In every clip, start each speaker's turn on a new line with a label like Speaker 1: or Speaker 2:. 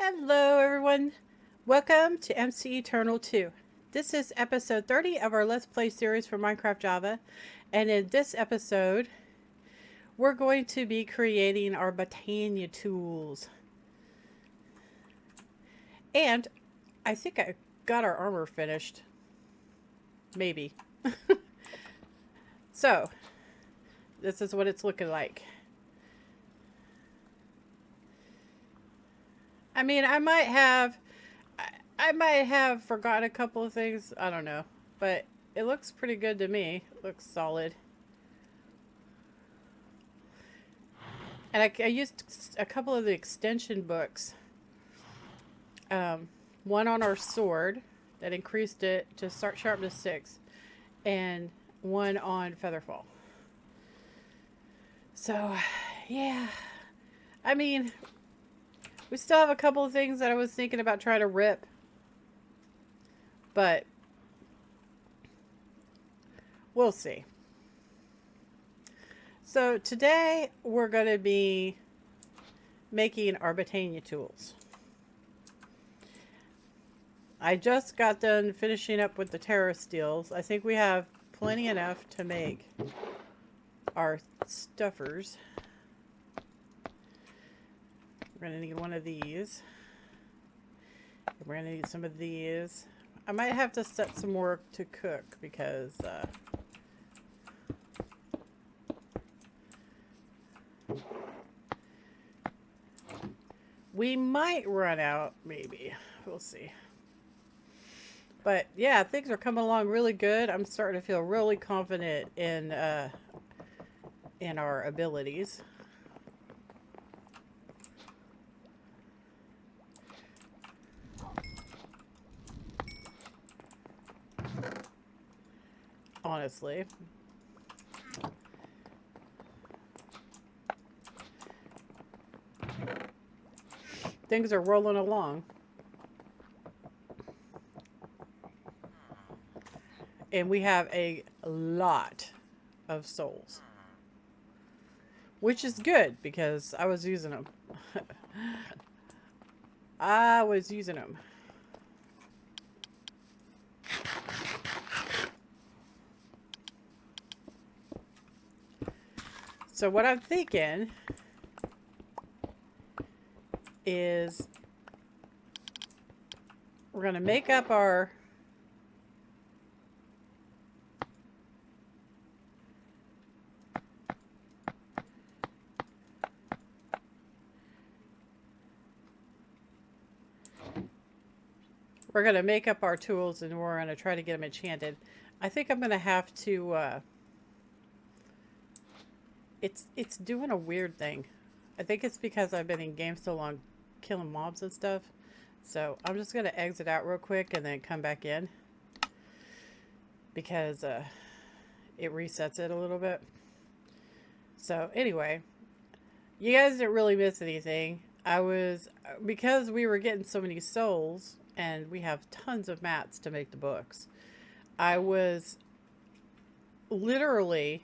Speaker 1: Hello everyone, welcome to MC Eternal 2. This is episode 30 of our Let's Play series for Minecraft Java, and in this episode we're going to be creating our Botania tools. And I think I got our armor finished. Maybe. So, this is what it's looking like. I mean, I might have forgotten a couple of things. I don't know. But it looks pretty good to me. It looks solid. And I used a couple of the extension books. One on our sword that increased it to start sharpness 6. And one on Featherfall. So, yeah. I mean, we still have a couple of things that I was thinking about trying to rip. But we'll see. So today we're going to be making our Botania tools. I just got done finishing up with the Terrasteels. I think we have plenty enough to make our stuffers. We're going to need one of these. We're going to need some of these. I might have to set some more to cook because we might run out, maybe. We'll see. But yeah, things are coming along really good. I'm starting to feel really confident in our abilities. Honestly. Things are rolling along. And we have a lot of souls. Which is good because I was using them. I was using them. So what I'm thinking is we're going to make up our tools and we're going to try to get them enchanted. I think I'm going to have to it's doing a weird thing. I think it's because I've been in games so long killing mobs and stuff. So I'm just going to exit out real quick and then come back in. Because it resets it a little bit. So anyway, you guys didn't really miss anything. Because we were getting so many souls and we have tons of mats to make the books. I was literally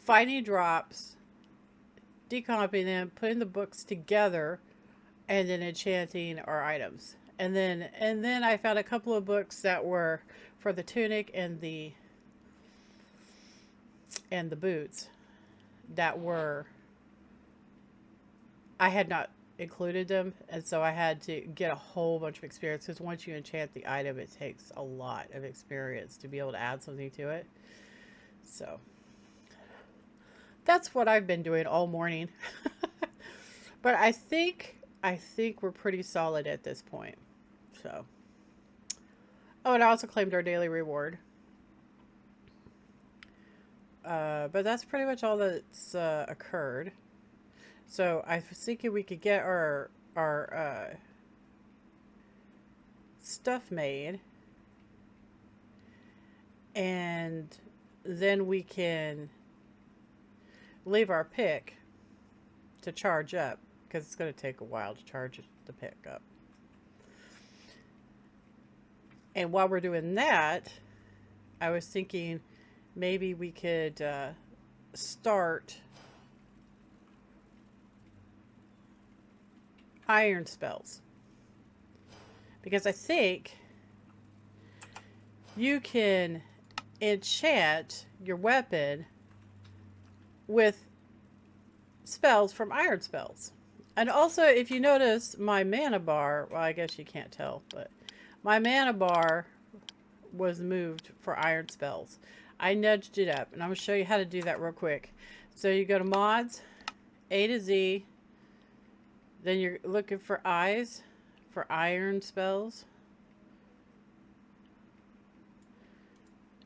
Speaker 1: finding drops, decomping them, putting the books together, and then enchanting our items. And then I found a couple of books that were for the tunic and the boots that were, I had not included them, and so I had to get a whole bunch of experience because once you enchant the item, it takes a lot of experience to be able to add something to it. So that's what I've been doing all morning. But I think we're pretty solid at this point. So, oh, and I also claimed our daily reward. But that's pretty much all that's occurred. So I was thinking we could get our stuff made, and then we can leave our pick to charge up because it's going to take a while to charge the pick up. And while we're doing that, I was thinking maybe we could start Ironspells. Because I think you can enchant your weapon with spells from Ironspells. And also, if you notice my mana bar, well, I guess you can't tell, but my mana bar was moved for Ironspells. I nudged it up, and I'm going to show you how to do that real quick. So you go to mods, A to Z, then you're looking for eyes for Ironspells.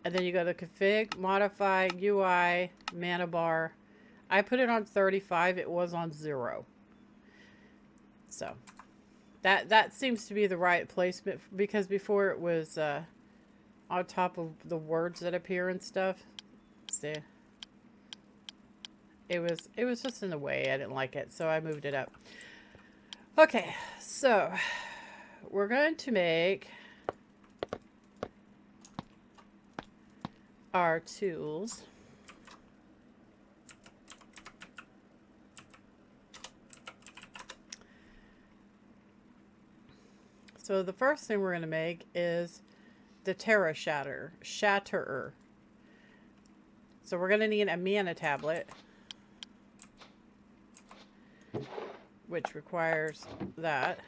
Speaker 1: And then you go to config, modify, UI, mana bar. I put it on 35, it was on 0. So that seems to be the right placement, because before it was on top of the words that appear and stuff. See, it was just in the way. I didn't like it, so I moved it up. Okay, so we're going to make our tools. So the first thing we're going to make is the Terra Shatterer. So we're going to need a mana tablet, which requires that.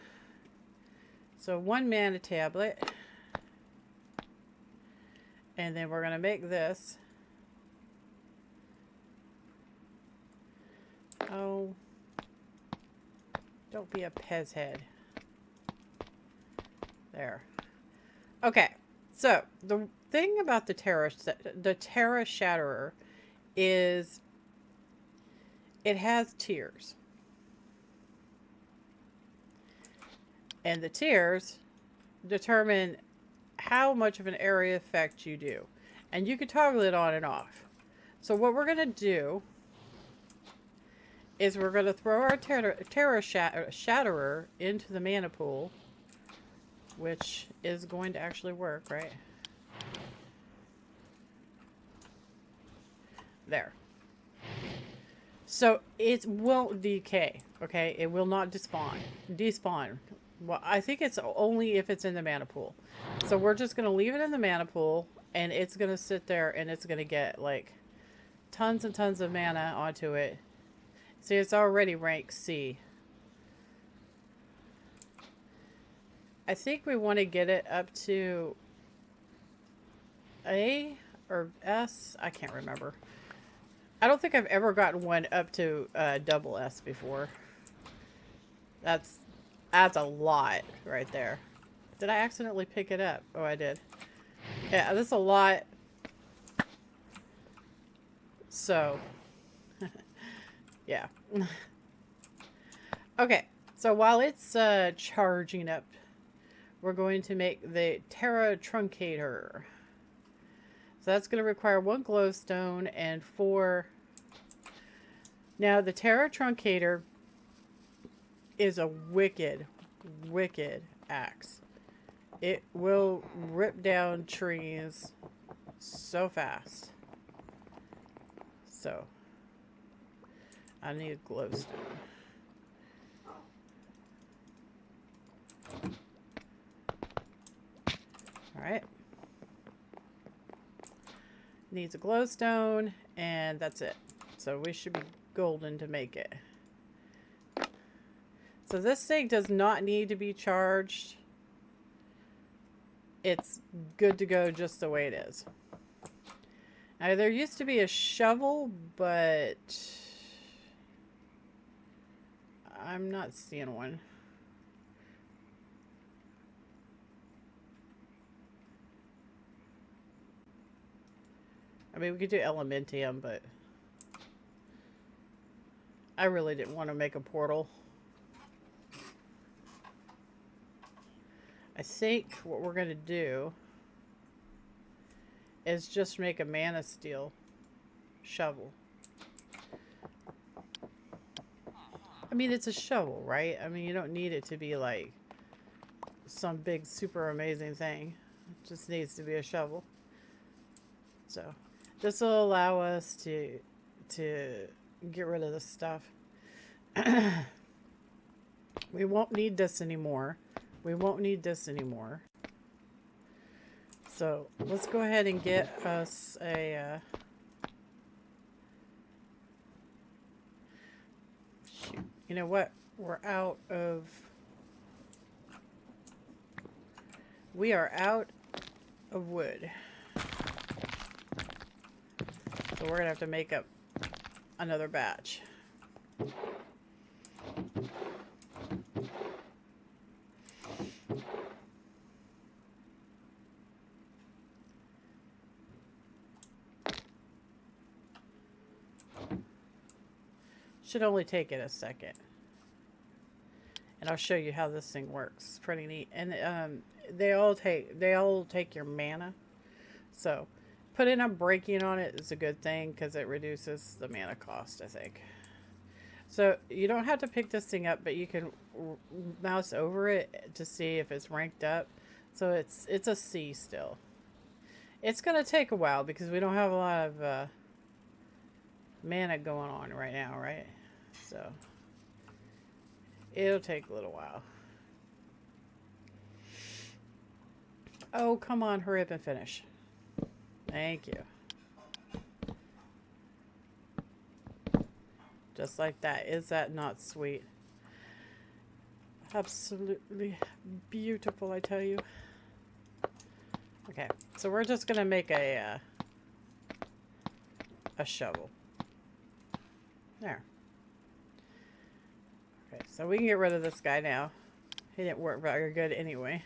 Speaker 1: So 1 mana tablet. And then we're going to make this. Oh, don't be a Pez head. There. Okay, so the thing about the Terra Shatterer is it has tiers. And the tiers determine how much of an area effect you do. And you can toggle it on and off. So what we're going to do is we're going to throw our Terra Shatterer into the mana pool, which is going to actually work, right? There. So it won't decay, okay? It will not despawn. Well, I think it's only if it's in the mana pool. So we're just going to leave it in the mana pool, and it's going to sit there, and it's going to get like tons and tons of mana onto it. See, it's already rank C. I think we want to get it up to A or S. I can't remember. I don't think I've ever gotten one up to double S before. That's a lot right there. Did I accidentally pick it up? Oh, I did. Yeah, that's a lot. So, yeah. Okay, so while it's charging up, we're going to make the Terra Truncator. So that's going to require 1 glowstone and 4. Now, the Terra Truncator is a wicked axe. It will rip down trees so fast. So, I need glowstone. Alright. Needs a glowstone, and that's it. So we should be golden to make it. So this thing does not need to be charged. It's good to go just the way it is. Now, there used to be a shovel, but I'm not seeing one. I mean, we could do Elementium, but I really didn't want to make a portal. I think what we're going to do is just make a mana steel shovel. I mean, it's a shovel, right? I mean, you don't need it to be like some big, super amazing thing. It just needs to be a shovel. So this will allow us to get rid of this stuff. We won't need this anymore. We won't need this anymore. So let's go ahead and get us a... shoot. You know what? We're out of... We are out of wood. So we're going to have to make up another batch. Should only take it a second. And I'll show you how this thing works. It's pretty neat. And they all take your mana. So putting a breaking on it is a good thing because it reduces the mana cost, I think. So you don't have to pick this thing up, but you can mouse over it to see if it's ranked up. So it's a C still. It's going to take a while because we don't have a lot of mana going on right now, right? So it'll take a little while. Oh, come on, hurry up and finish. Thank you. Just like that. Is that not sweet? Absolutely beautiful, I tell you. Okay, so we're just gonna make a shovel. There. Okay, so we can get rid of this guy now. He didn't work very good anyway.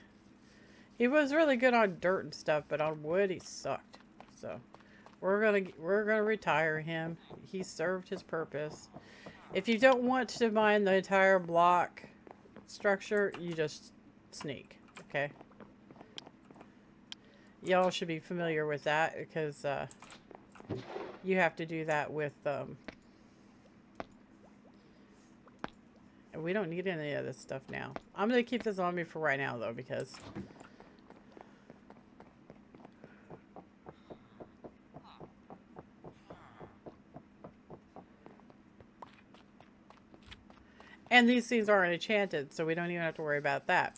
Speaker 1: He was really good on dirt and stuff, but on wood he sucked. So we're gonna retire him. He served his purpose. If you don't want to mine the entire block structure, you just sneak. Okay. Y'all should be familiar with that because you have to do that with and we don't need any of this stuff now. I'm gonna keep this on me for right now though because and these things aren't enchanted, so we don't even have to worry about that.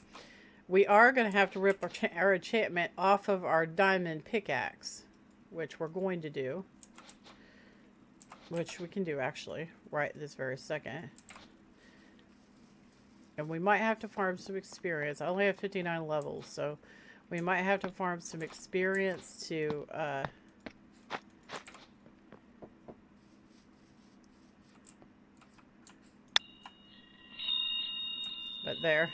Speaker 1: We are going to have to rip our enchantment off of our diamond pickaxe, which we're going to do. Which we can do, actually, right this very second. And we might have to farm some experience. I only have 59 levels, so we might have to farm some experience to... But there.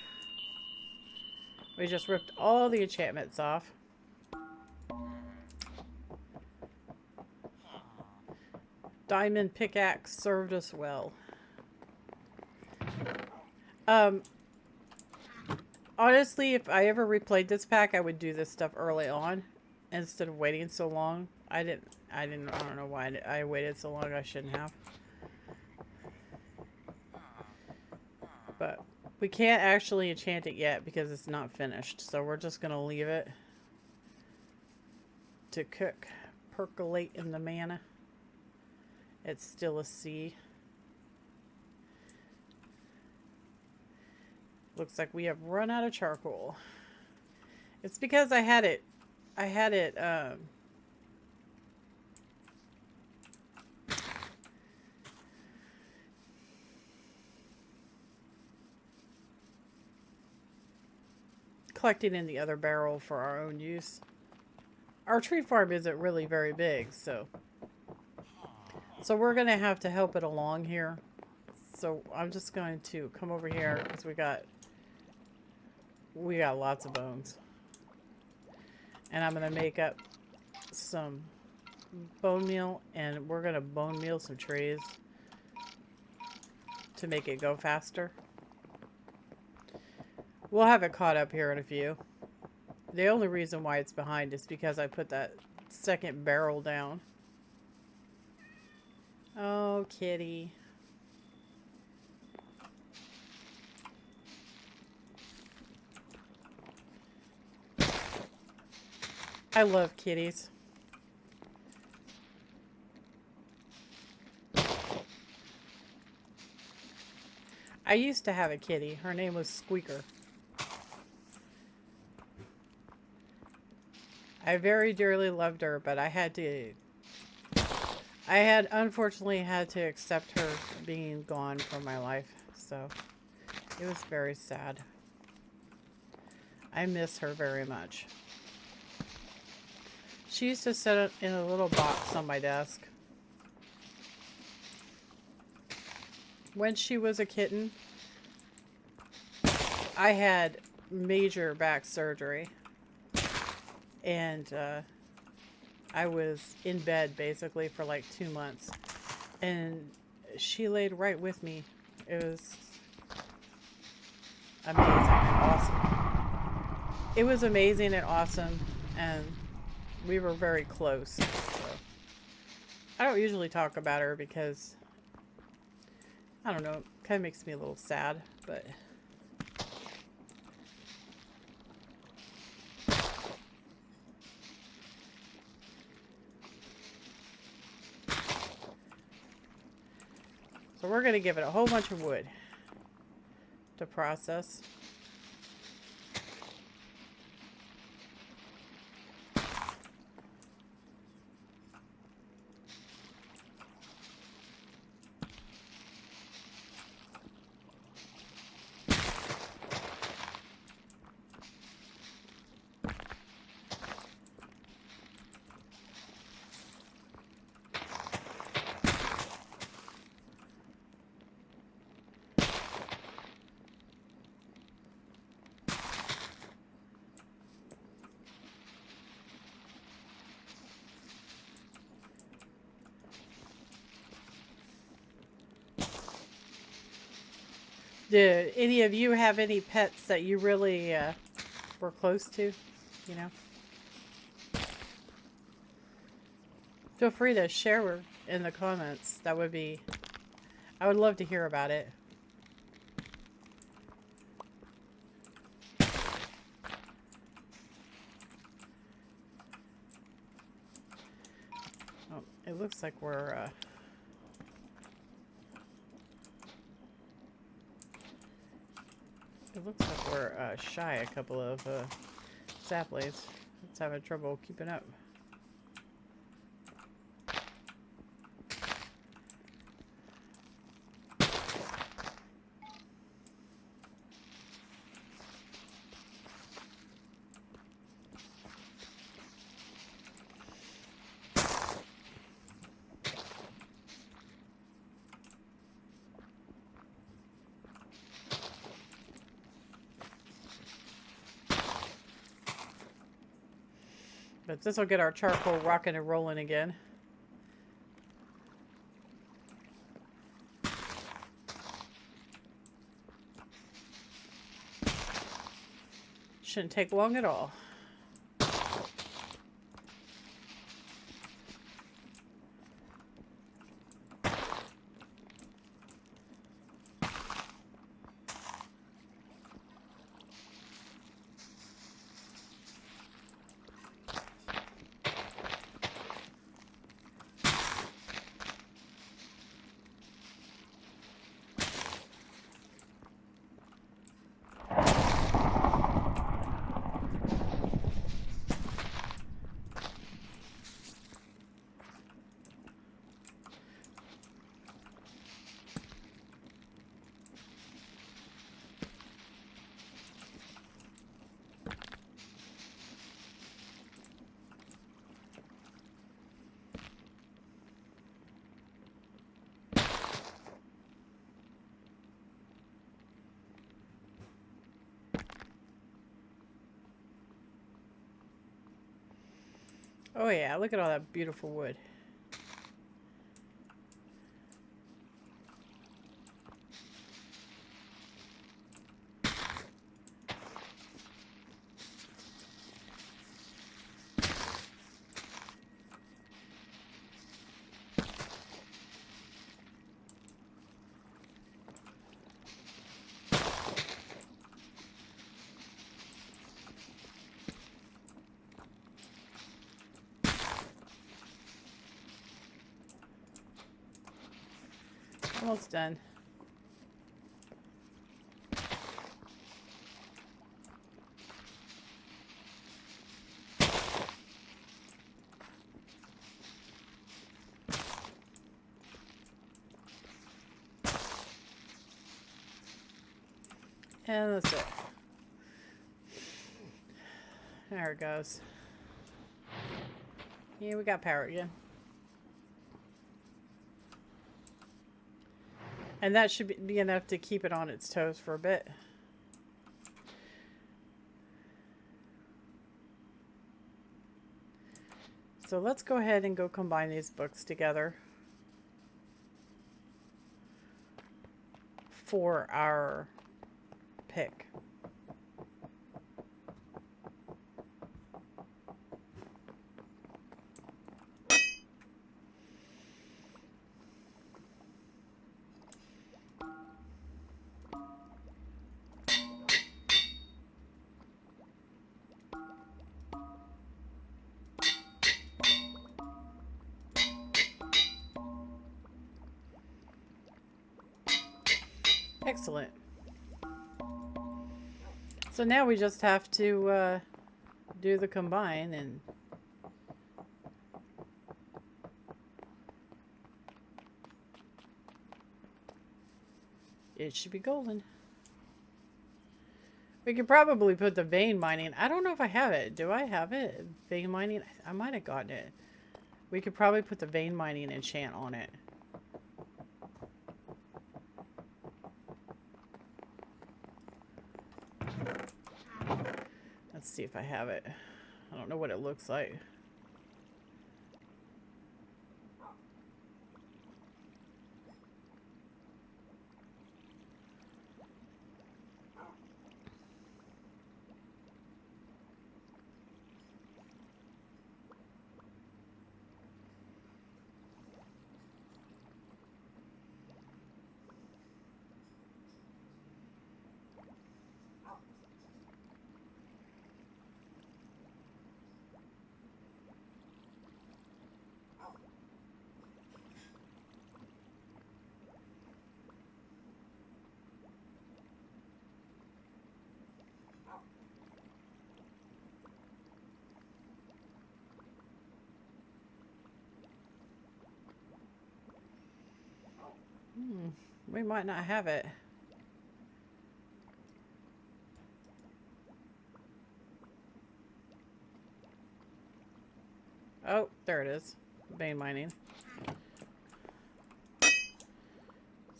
Speaker 1: We just ripped all the enchantments off. Diamond pickaxe served us well. Honestly, if I ever replayed this pack, I would do this stuff early on instead of waiting so long. I don't know why I waited so long. I shouldn't have. But we can't actually enchant it yet because it's not finished. So we're just going to leave it to cook, percolate in the mana. It's still a C. Looks like we have run out of charcoal. It's because I had it collecting in the other barrel for our own use. Our tree farm isn't really very big, so we're gonna have to help it along here. So I'm just going to come over here because we got lots of bones, and I'm gonna make up some bone meal, and we're gonna bone meal some trees to make it go faster. We'll have it caught up here in a few. The only reason why it's behind is because I put that second barrel down. Oh, kitty. I love kitties. I used to have a kitty. Her name was Squeaker. I very dearly loved her, but I had unfortunately had to accept her being gone from my life. So it was very sad. I miss her very much. She used to sit in a little box on my desk. When she was a kitten, I had major back surgery. And I was in bed basically for like 2 months. And she laid right with me. It was amazing and awesome. It was amazing and awesome. And we were very close. So I don't usually talk about her because, I don't know, it kind of makes me a little sad. But so we're going to give it a whole bunch of wood to process. Do any of you have any pets that you really were close to? You know? Feel free to share in the comments. That would be... I would love to hear about it. Oh, it looks like we're... It looks like we're shy a couple of saplings. It's having trouble keeping up. But this will get our charcoal rocking and rolling again. Shouldn't take long at all. Oh yeah, look at all that beautiful wood. Almost done. And that's it. There it goes. Yeah, we got power again. And that should be enough to keep it on its toes for a bit. So let's go ahead and go combine these books together for our pick. Excellent. So now we just have to do the combine, and it should be golden. We could probably put the vein mining. I don't know if I have it. Do I have it? Vein mining? I might have gotten it. We could probably put the vein mining enchant on it. Let's see if I have it. I don't know what it looks like. We might not have it. Oh, there it is. Vein mining.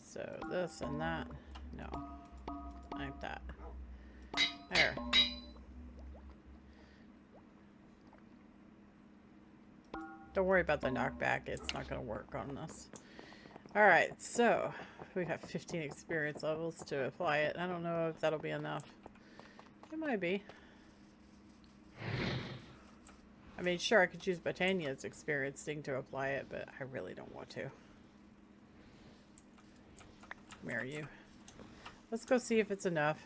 Speaker 1: So this and that. No. Like that. There. Don't worry about the knockback. It's not going to work on this. Alright, so we have 15 experience levels to apply it. I don't know if that'll be enough. It might be. I mean, sure, I could use Botania's experience thing to apply it, but I really don't want to. Marry you. Let's go see if it's enough.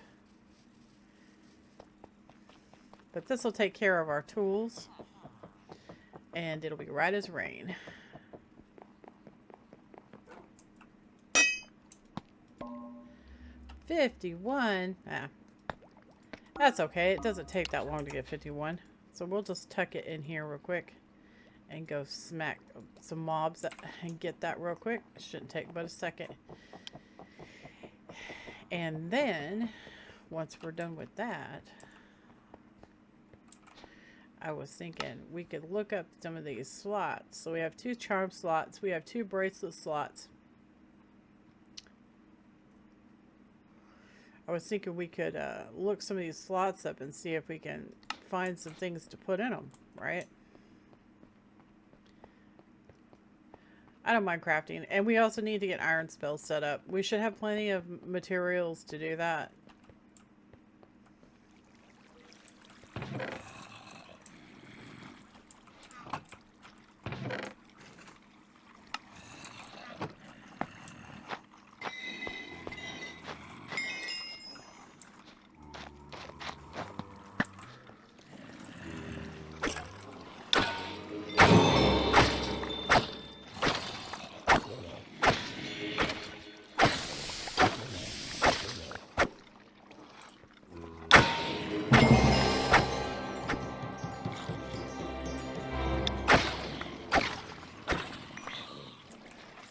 Speaker 1: But this will take care of our tools. And it'll be right as rain. $51. Ah. That's okay. It doesn't take that long to get 51. So we'll just tuck it in here real quick. And go smack some mobs and get that real quick. It shouldn't take but a second. And then, once we're done with that, I was thinking we could look up some of these slots. So we have 2 charm slots. We have 2 bracelet slots. I was thinking we could look some of these slots up and see if we can find some things to put in them, right? I don't mind crafting. And we also need to get Ironspells set up. We should have plenty of materials to do that.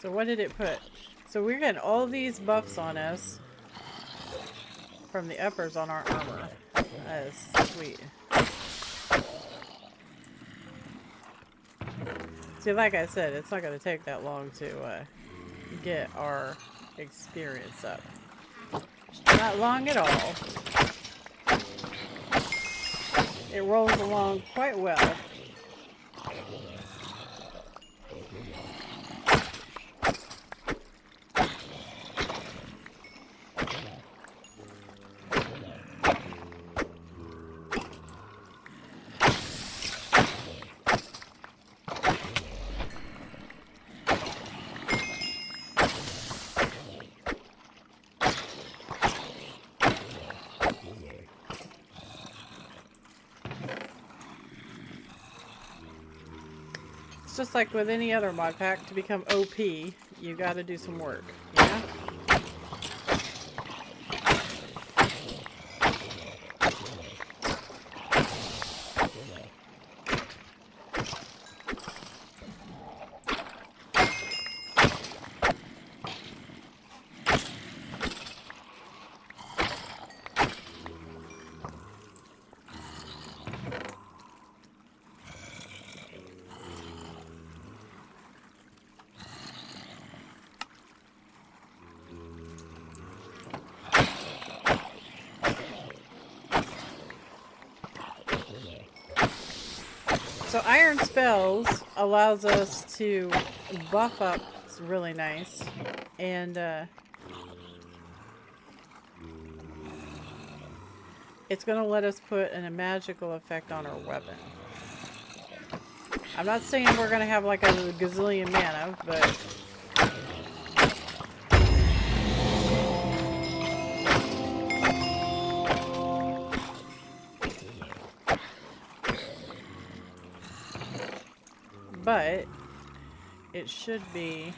Speaker 1: So what did it put? So we're getting all these buffs on us. from the uppers on our armor. That is sweet. See, like I said, it's not going to take that long to get our experience up. Not long at all. It rolls along quite well. It's just like with any other mod pack, to become OP, you gotta do some work, you know? So Ironspells allows us to buff up. It's really nice. And it's going to let us put a magical effect on our weapon. I'm not saying we're going to have like a gazillion mana, but... But it should be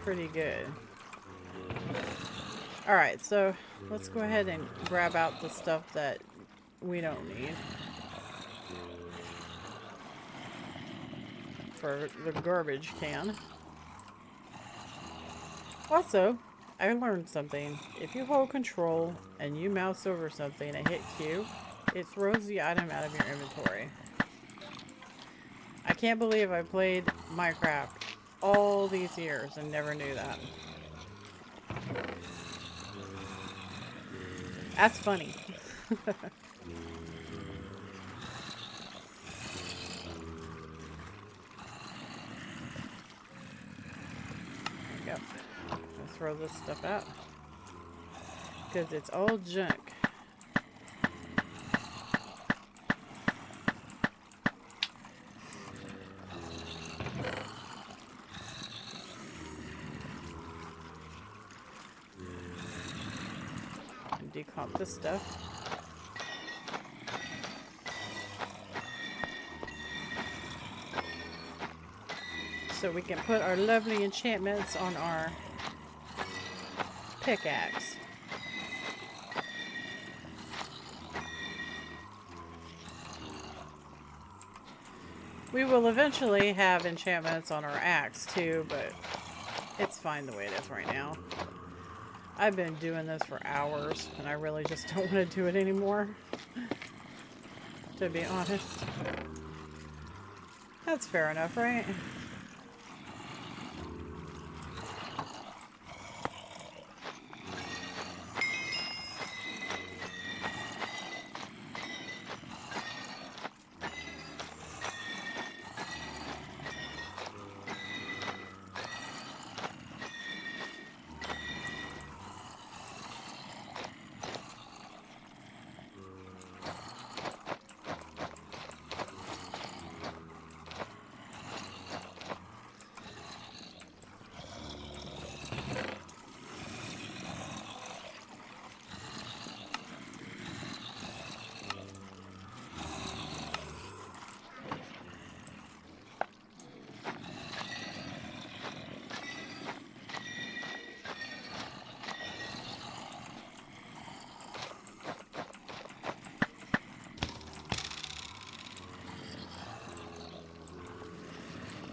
Speaker 1: pretty good. Alright, so let's go ahead and grab out the stuff that we don't need for the garbage can. Also, I learned something. If you hold control and you mouse over something and hit Q, it throws the item out of your inventory. I can't believe I played Minecraft all these years and never knew that. That's funny. There we go. Let's throw this stuff out. Because it's all junk. Decomp this stuff. So we can put our lovely enchantments on our pickaxe. We will eventually have enchantments on our axe too, but it's fine the way it is right now. I've been doing this for hours, and I really just don't want to do it anymore. To be honest. That's fair enough, right?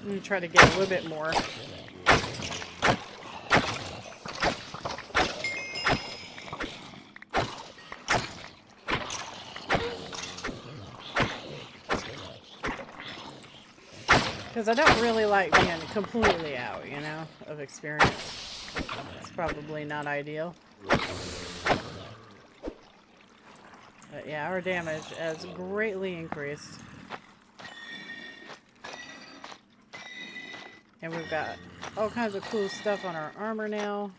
Speaker 1: I'm going to try to get a little bit more. Because I don't really like being completely out, you know, of experience. It's probably not ideal. But yeah, our damage has greatly increased. And we've got all kinds of cool stuff on our armor now.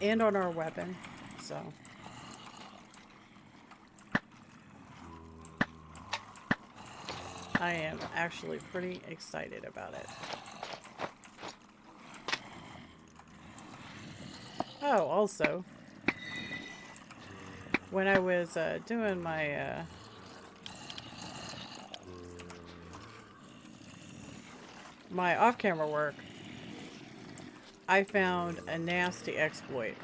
Speaker 1: And on our weapon. So. I am actually pretty excited about it. Oh, also, when I was doing my my off-camera work, I found a nasty exploit.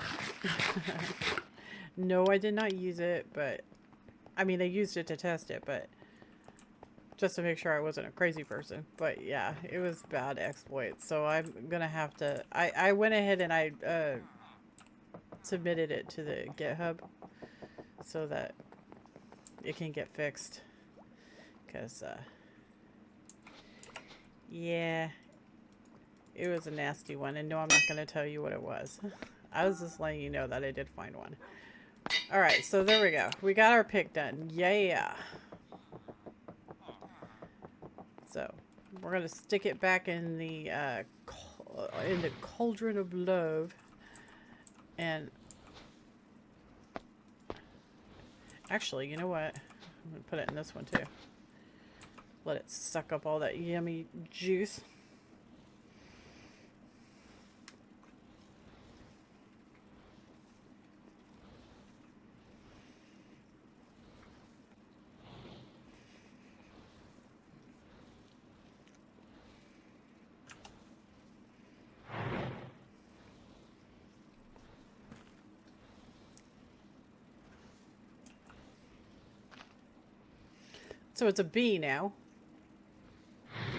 Speaker 1: No, I did not use it, but I mean, I used it to test it, but just to make sure I wasn't a crazy person. But yeah, it was bad exploit. So I'm gonna have to. I went ahead and I submitted it to the GitHub so that it can get fixed. Because yeah, it was a nasty one, and no, I'm not gonna tell you what it was. I was just letting you know that I did find one. All right, so there we go. We got our pick done. Yeah. So we're gonna stick it back in the cauldron of love, and actually, you know what? I'm gonna put it in this one too. Let it suck up all that yummy juice. So it's a bee now.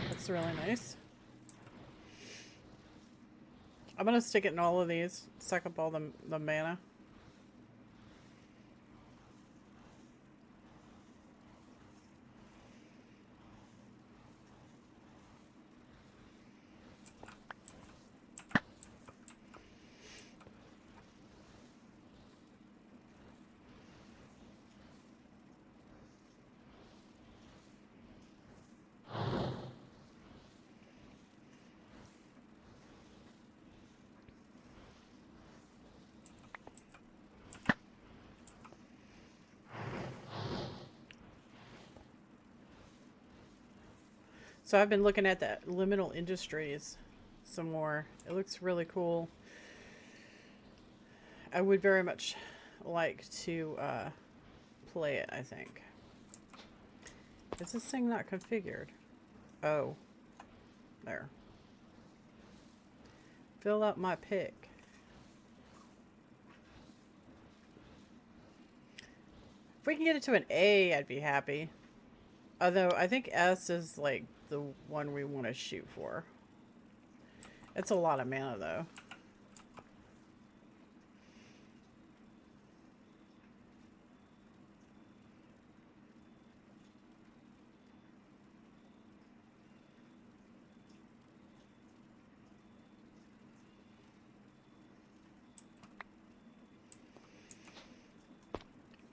Speaker 1: That's really nice. I'm gonna stick it in all of these, suck up all the mana. So I've been looking at that Liminal Industries some more. It looks really cool. I would very much like to play it, I think. Is this thing not configured? Oh. There. Fill out my pick. If we can get it to an A, I'd be happy. Although, I think S is like the one we want to shoot for. It's a lot of mana, though.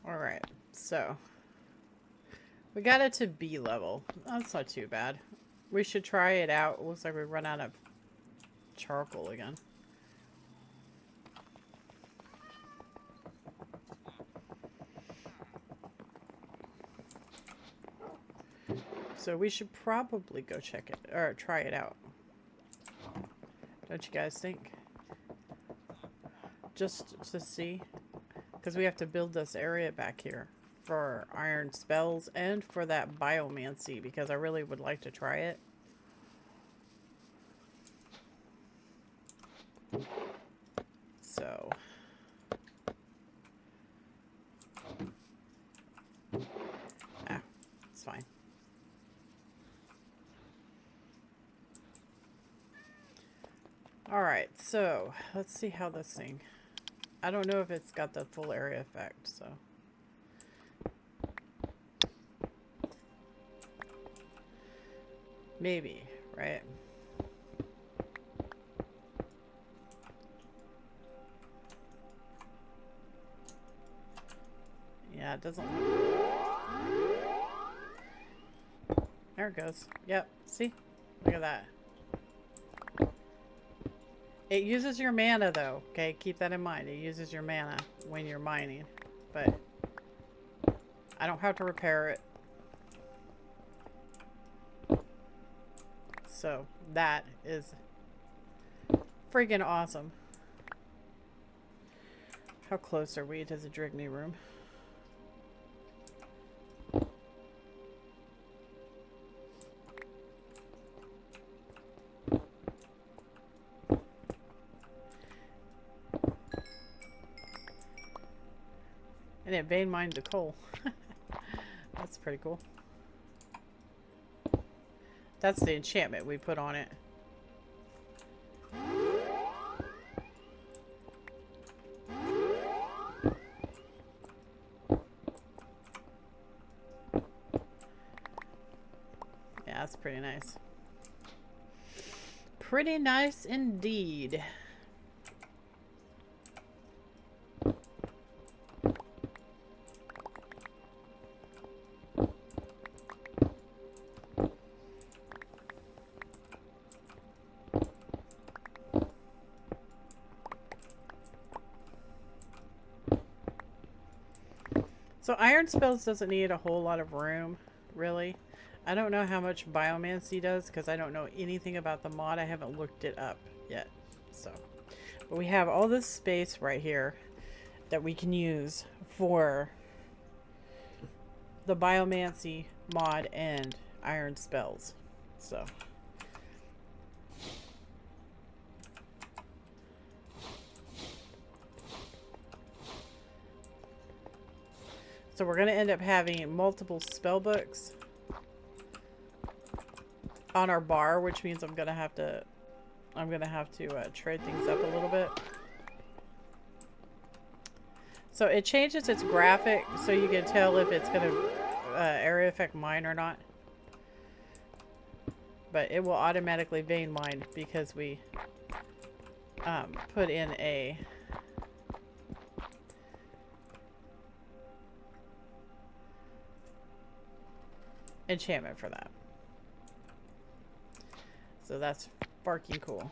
Speaker 1: Alright, so we got it to B level. That's not too bad. We should try it out. It looks like we run out of charcoal again. So we should probably go check it, or try it out. Don't you guys think? Just to see. Because we have to build this area back here for Ironspells and for that biomancy, because I really would like to try it. So it's fine. Alright, so let's see how this thing, I don't know if it's got the full area effect, so Maybe, right? Yeah, it doesn't. There it goes. Yep. See? Look at that. It uses your mana though. Okay, keep that in mind. It uses your mana when you're mining. But I don't have to repair it. So that is freaking awesome. How close are we to the Drigney room? And it vein mined the coal. That's pretty cool. That's the enchantment we put on it. Yeah, that's pretty nice. Pretty nice indeed. So Ironspells doesn't need a whole lot of room, really. I don't know how much Biomancy does because I don't know anything about the mod. I haven't looked it up yet. So, but we have all this space right here that we can use for the Biomancy mod and Ironspells. So. So we're going to end up having multiple spell books on our bar, which means I'm going to have to trade things up a little bit. So it changes its graphic so you can tell if it's going to area effect mine or not. But it will automatically vein mine because we put in a enchantment for that. So that's fucking cool.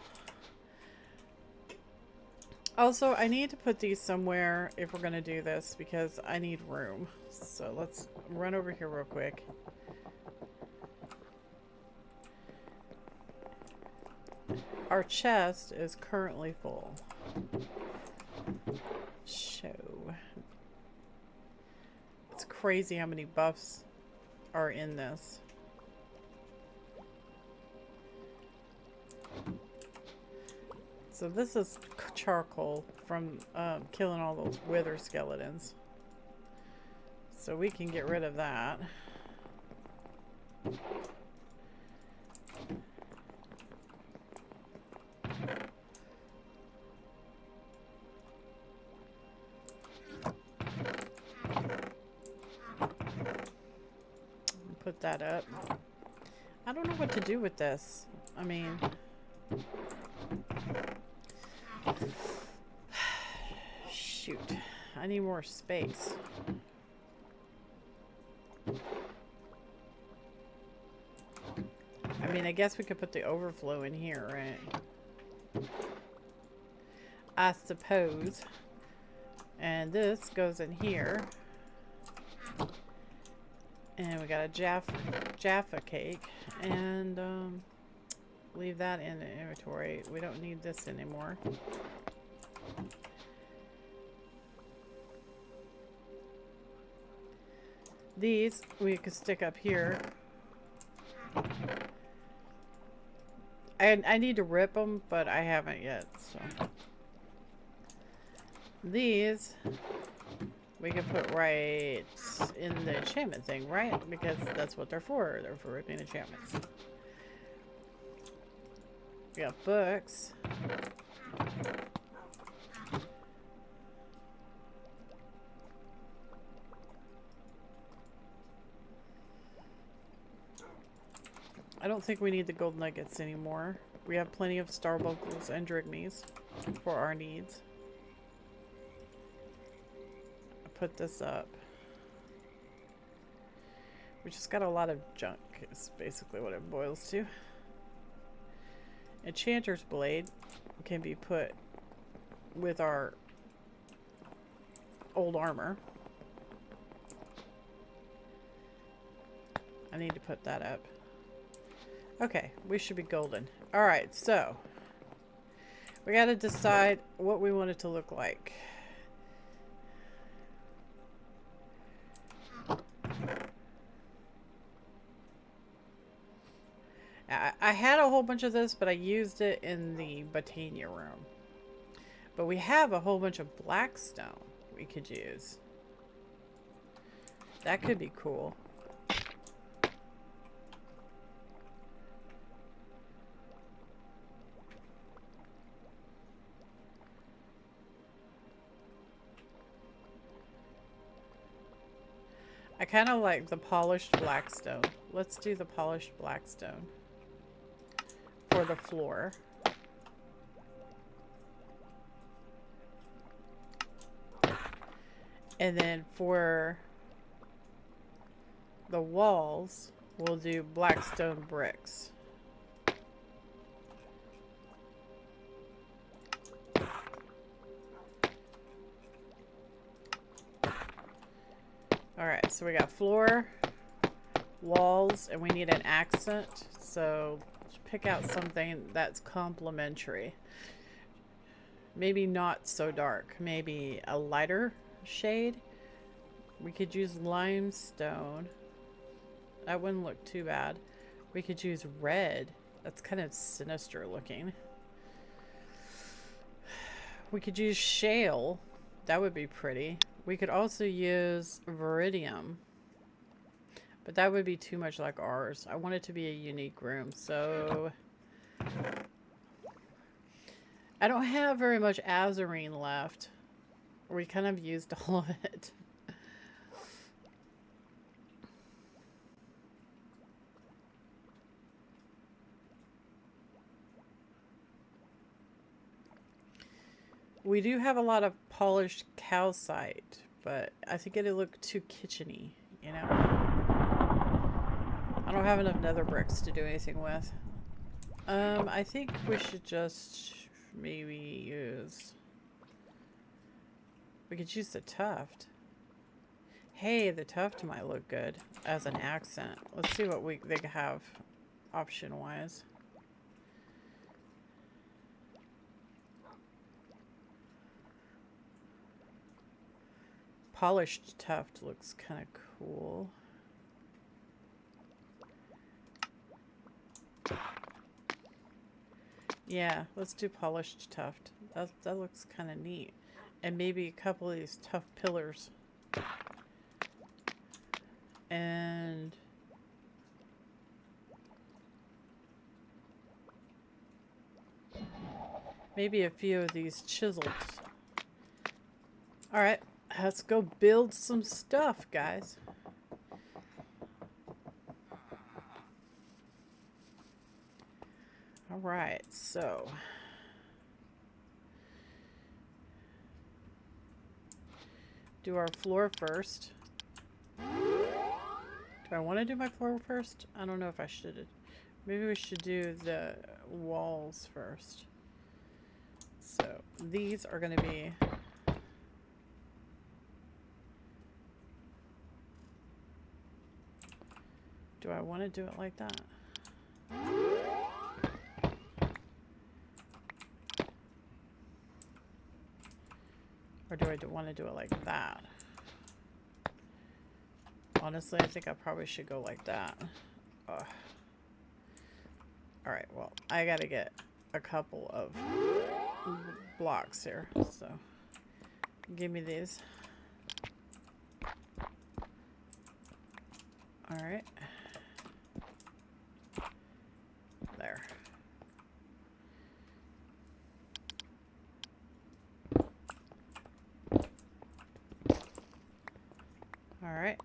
Speaker 1: Also, I need to put these somewhere if we're going to do this because I need room. So let's run over here real quick. Our chest is currently full. Show. It's crazy how many buffs are in this. So this is charcoal from killing all those wither skeletons. So we can get rid of that. Put that up. I don't know what to do with this. I mean... Shoot. I need more space. I mean, I guess we could put the overflow in here, right? I suppose. And this goes in here. And we got a Jaffa cake. And, leave that in the inventory. We don't need this anymore. These we could stick up here. I need to rip them, but I haven't yet. So these we can put right in the enchantment thing, right? Because that's what they're for. They're for ripping enchantments. We got books. I don't don't think we need the gold nuggets anymore. We have plenty of starbuckles and drigmies for our needs. I put this up. We just got a lot of junk, is basically what it boils to. Enchanter's blade can be put with our old armor. I need to put that up. Okay, we should be golden. Alright, so we gotta decide what we want it to look like. I had a whole bunch of this, but I used it in the Botania room. But we have a whole bunch of blackstone we could use. That could be cool. I kind of like the polished blackstone. Let's do the polished blackstone for the floor. And then for the walls, we'll do blackstone bricks. Alright, so we got floor, walls, and we need an accent. So pick out something that's complementary. Maybe not so dark. Maybe a lighter shade. We could use limestone. That wouldn't look too bad. We could use red. That's kind of sinister looking. We could use shale. That would be pretty. We could also use Viridium, but that would be too much like ours. I want it to be a unique room, so I don't have very much Azurine left. We kind of used all of it. We do have a lot of polished calcite, but I think it'd look too kitcheny, you know? I don't have enough nether bricks to do anything with. I think we should just maybe use... We could use the tuft. Hey, the tuft might look good as an accent. Let's see what they have option-wise. Polished tuft looks kind of cool. Yeah, let's do polished tuft. That looks kind of neat. And maybe a couple of these tough pillars. And maybe a few of these chisels. Alright, let's go build some stuff, guys. Alright, so do our floor first. Do I want to do my floor first? I don't know if I should. Maybe we should do the walls first. So these are going to be... Do I want to do it like that? Or do I want to do it like that? Honestly, I think I probably should go like that. Ugh. Alright, well, I gotta get a couple of blocks here, so give me these. Alright. There. Alright.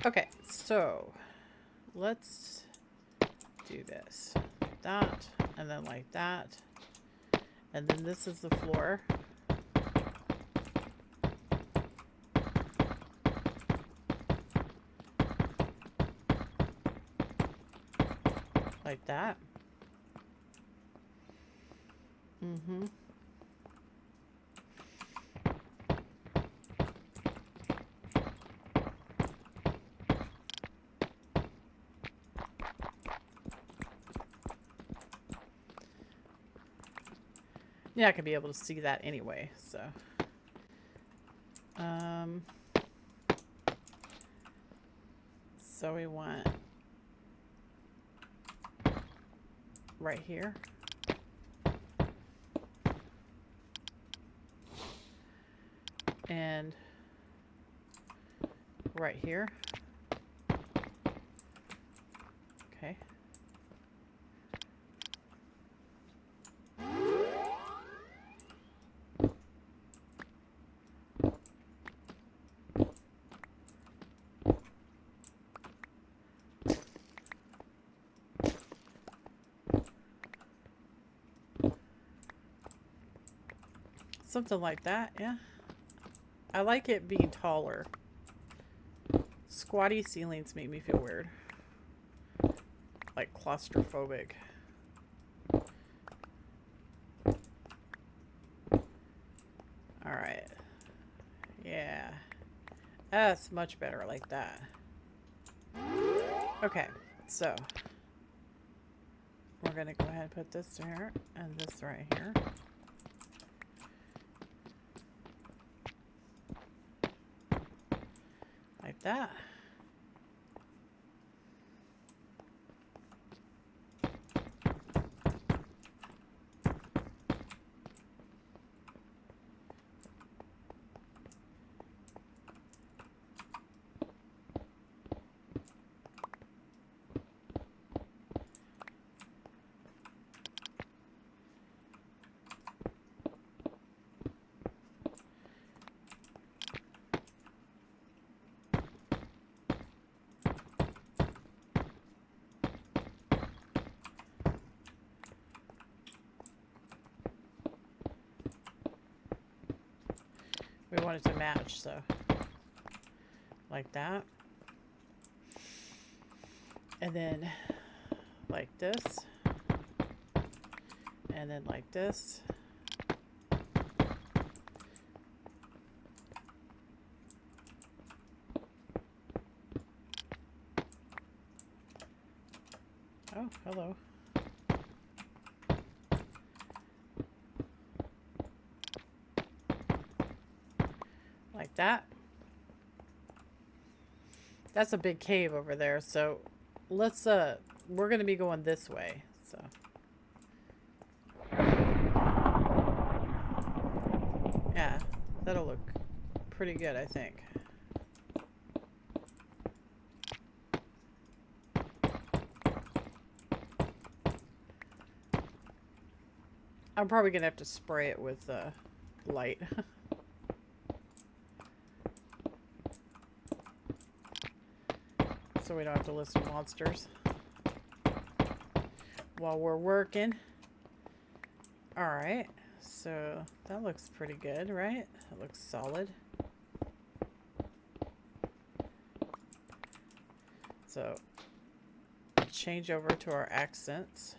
Speaker 1: Okay. So let's do this. That, and then like that. And then this is the floor. Like that. Mm-hmm. Yeah, I could be able to see that anyway, so. So we want right here. And right here. Okay. Something like that, yeah. I like it being taller. Squatty ceilings make me feel weird. Like claustrophobic. Alright. Yeah. That's much better like that. Okay, so we're gonna go ahead and put this here and this right here. Like that. We want it to match, so like that. And then like this. And then like this. Oh, hello. Like that. That's a big cave over there, so let's we're gonna be going this way, so yeah, that'll look pretty good, I think. I'm probably gonna have to spray it with light. So we don't have to listen to monsters while we're working. Alright, so that looks pretty good, right? It looks solid. So change over to our accents.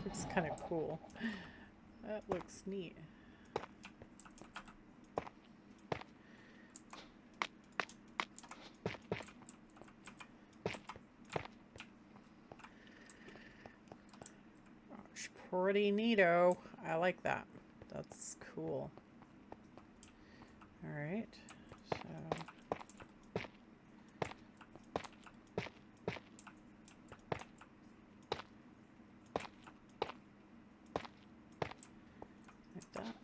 Speaker 1: Looks kind of cool. That looks neat. Gosh, pretty neato. I like that. That's cool. All right. So like that.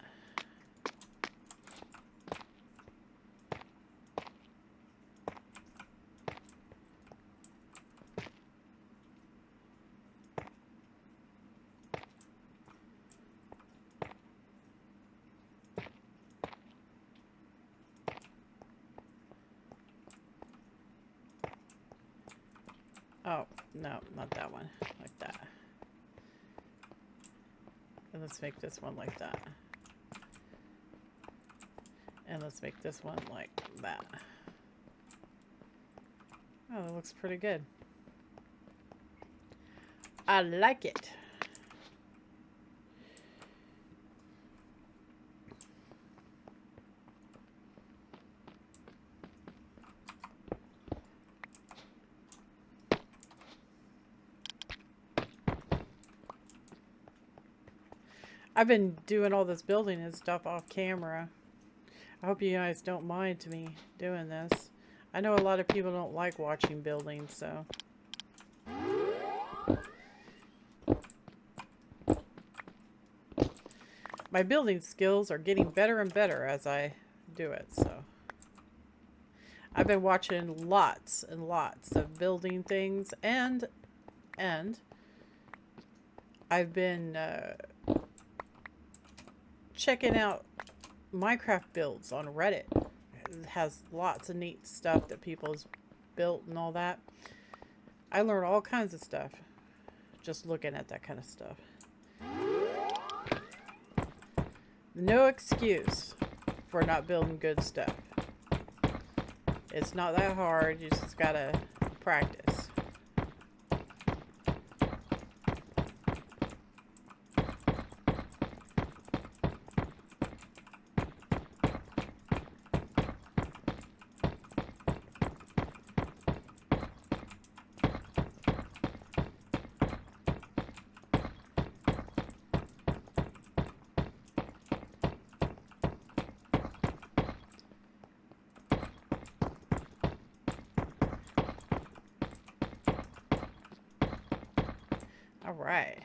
Speaker 1: No, not that one. Like that. And let's make this one like that. And let's make this one like that. Oh, that looks pretty good. I like it. I've been doing all this building and stuff off camera. I hope you guys don't mind me doing this. I know a lot of people don't like watching buildings, so. My building skills are getting better and better as I do it, so. I've been watching lots and lots of building things, and I've been checking out Minecraft builds on Reddit. It has lots of neat stuff that people's built and all that. I learn all kinds of stuff just looking at that kind of stuff. No excuse for not building good stuff. It's not that hard. You just gotta practice. All right.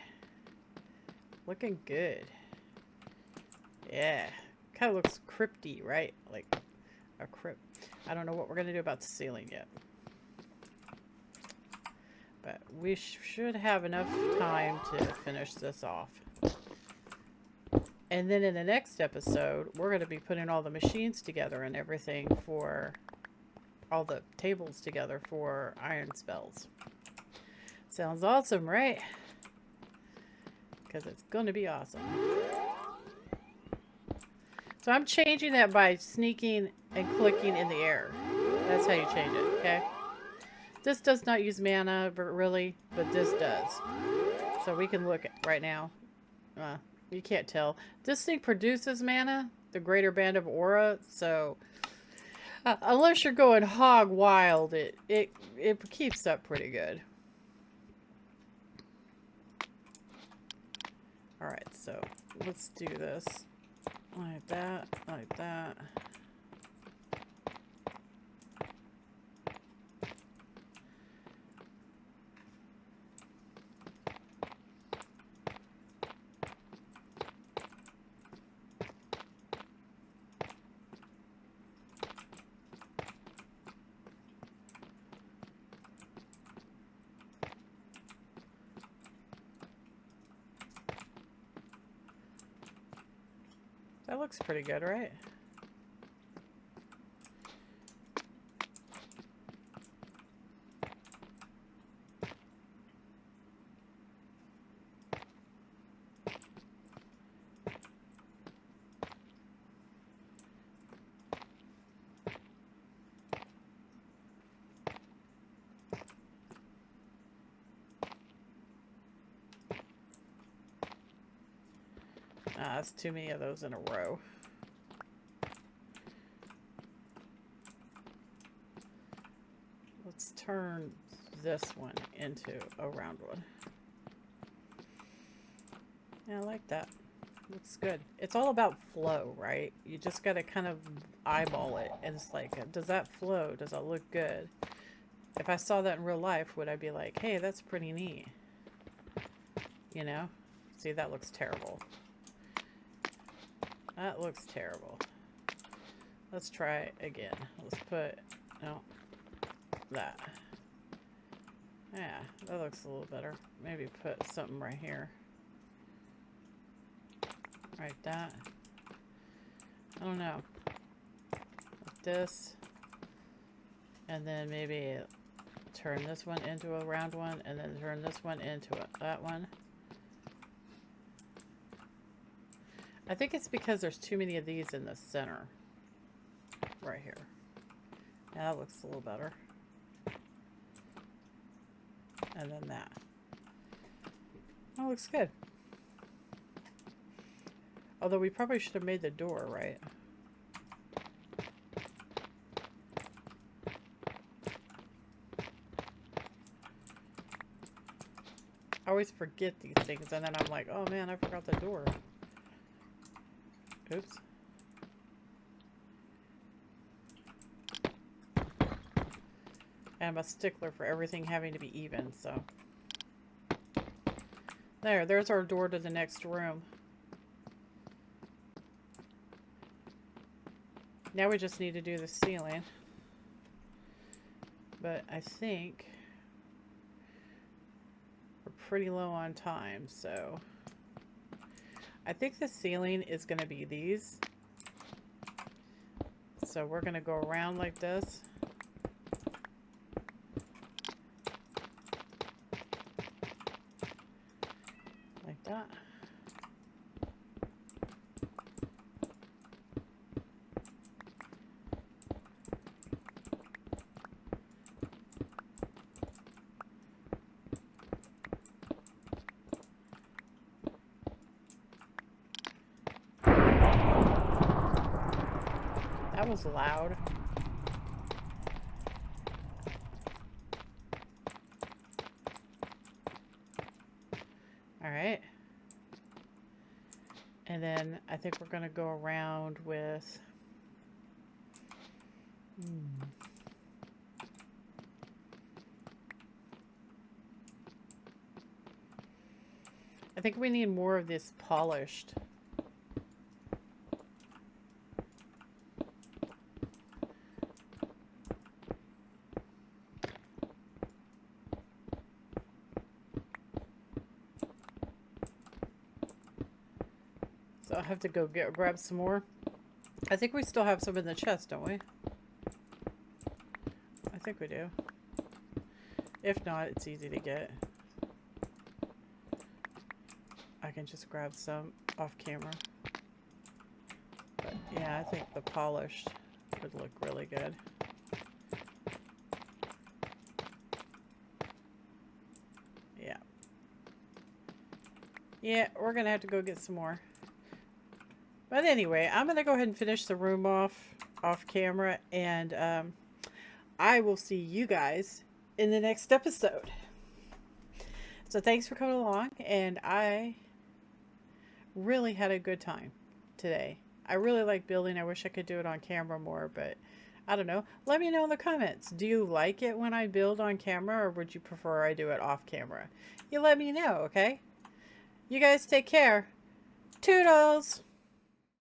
Speaker 1: Looking good. Yeah. Kind of looks crypty, right? Like a crypt. I don't know what we're going to do about the ceiling yet. But we should have enough time to finish this off. And then in the next episode, we're going to be putting all the machines together and everything for all the tables together for Ironspells. Sounds awesome, right? Because it's going to be awesome. So I'm changing that by sneaking and clicking in the air. That's how you change it, okay? This does not use mana, but really, but this does. So we can look at right now. You can't tell. This thing produces mana, the greater band of aura, so unless you're going hog wild, it keeps up pretty good. Alright, so let's do this like that, like that. That looks pretty good, right? That's too many of those in a row. Let's turn this one into a round one. Yeah, I like that. Looks good. It's all about flow, right? You just gotta kind of eyeball it. And it's like, does that flow? Does that look good? If I saw that in real life, would I be like, hey, that's pretty neat? You know? See, that looks terrible. That looks terrible. Let's try it again. Let's put, no, that. Yeah, that looks a little better. Maybe put something right here. Like that. I don't know. Like this. And then maybe turn this one into a round one, and then turn this one into that one. I think it's because there's too many of these in the center. Right here. Yeah, that looks a little better. And then that. That looks good. Although we probably should have made the door, right? I always forget these things, and then I'm like, oh man, I forgot the door. Oops. And I'm a stickler for everything having to be even, so. There's our door to the next room. Now we just need to do the ceiling. But I think we're pretty low on time, so I think the ceiling is going to be these. So we're going to go around like this. Like that. That was loud. All right. And then I think we're going to go around with I think we need more of this polished. So I'll have to go grab some more. I think we still have some in the chest, don't we? I think we do. If not, it's easy to get. I can just grab some off camera. But yeah, I think the polished would look really good. Yeah. Yeah, we're gonna have to go get some more. But anyway, I'm gonna go ahead and finish the room off camera, and I will see you guys in the next episode. So thanks for coming along, and I really had a good time today. I really like building. I wish I could do it on camera more, but I don't know. Let me know in the comments. Do you like it when I build on camera, or would you prefer I do it off camera? You let me know, okay? You guys take care. Toodles!